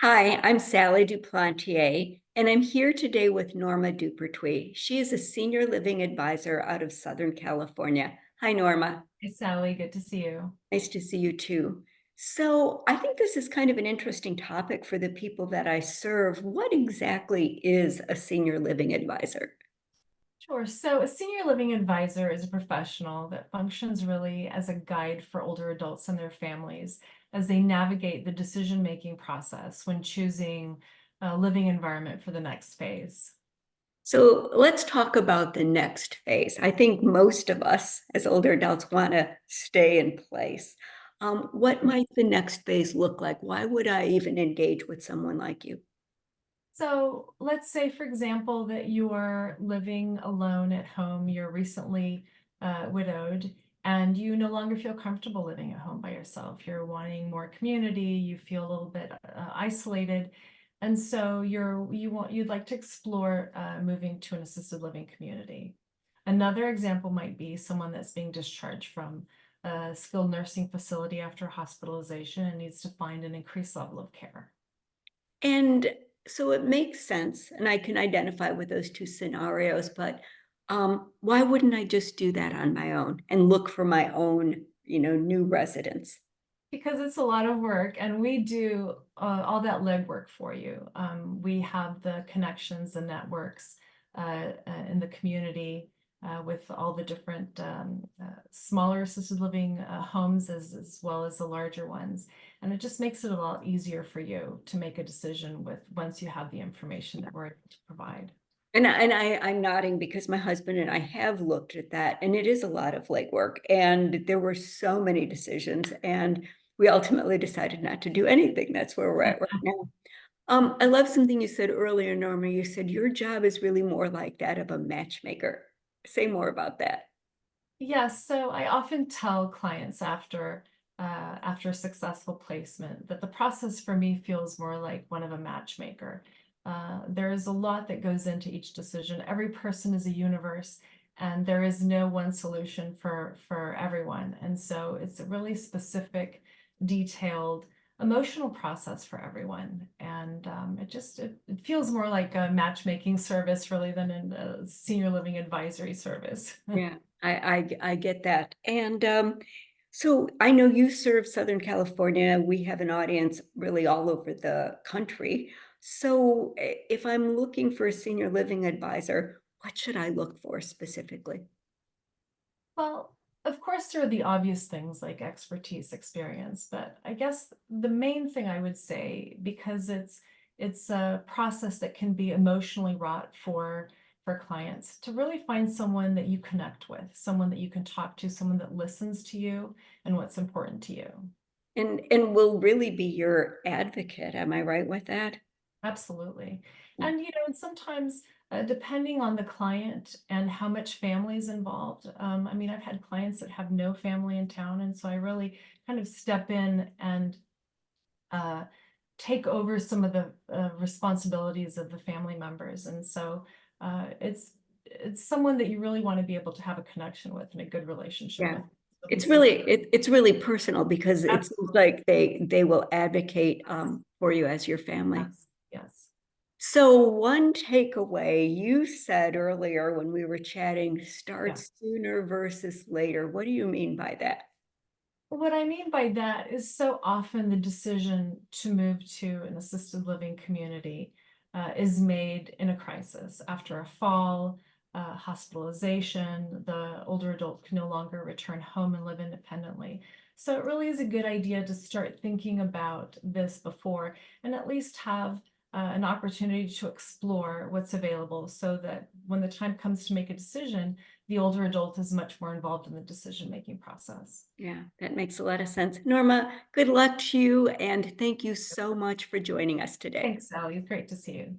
Hi, I'm Sally Duplantier, and I'm here today with Norma Dupertuis. She is a senior living advisor out of Southern California. Hi, Norma. Hey Sally, good to see you. Nice to see you too. So, I think this is kind of an interesting topic for the people that I serve. What exactly is a senior living advisor? Sure. So, a senior living advisor is a professional that functions really as a guide for older adults and their families as they navigate the decision-making process when choosing a living environment for the next phase. So, let's talk about the next phase. I think most of us as older adults want to stay in place. What might the next phase look like? Why would I even engage with someone like you? So, let's say, for example, that you are living alone at home, you're recently widowed, and you no longer feel comfortable living at home by yourself. You're wanting more community, you feel a little bit isolated, and so you'd like to explore moving to an assisted living community. Another example might be someone that's being discharged from a skilled nursing facility after hospitalization and needs to find an increased level of care. And so it makes sense, and I can identify with those two scenarios, but why wouldn't I just do that on my own and look for my own, new residence? Because it's a lot of work, and we do all that legwork for you. We have the connections and networks in the community with all the different smaller assisted living homes as well as the larger ones. And it just makes it a lot easier for you to make a decision with once you have the information that we're able to provide. I'm nodding because my husband and I have looked at that, and it is a lot of legwork, and there were so many decisions, and we ultimately decided not to do anything. That's where we're at right now. I love something you said earlier, Norma. You said your job is really more like that of a matchmaker. Say more about that. Yes, so I often tell clients after a successful placement that the process for me feels more like one of a matchmaker. There is a lot that goes into each decision. Every person is a universe, and there is no one solution for everyone. And so it's a really specific, detailed, emotional process for everyone. And it feels more like a matchmaking service really than a senior living advisory service. Yeah, I get that. And so I know you serve Southern California. We have an audience really all over the country. So if I'm looking for a senior living advisor, what should I look for specifically? Well, of course, there are the obvious things like expertise, experience, but I guess the main thing I would say, because it's a process that can be emotionally wrought for clients, to really find someone that you connect with, someone that you can talk to, someone that listens to you and what's important to you. And will really be your advocate. Am I right with that? Absolutely. And sometimes depending on the client and how much family is involved, I mean, I've had clients that have no family in town, and so I really kind of step in and uh, take over some of the responsibilities of the family members. And so it's someone that you really want to be able to have a connection with and a good relationship Yeah. with. So It's this is really it's really personal because it seems absolutely like they will advocate for you as your family. yes, yes. So one takeaway you said earlier when we were chatting, start Yeah. sooner versus later. What do you mean by that? What I mean by that is so often the decision to move to an assisted living community is made in a crisis after a fall, hospitalization. The older adult can no longer return home and live independently. So it really is a good idea to start thinking about this before and at least have an opportunity to explore what's available so that when the time comes to make a decision, the older adult is much more involved in the decision-making process. Yeah, that makes a lot of sense. Norma, good luck to you and thank you so much for joining us today. Thanks, Sally. It's great to see you.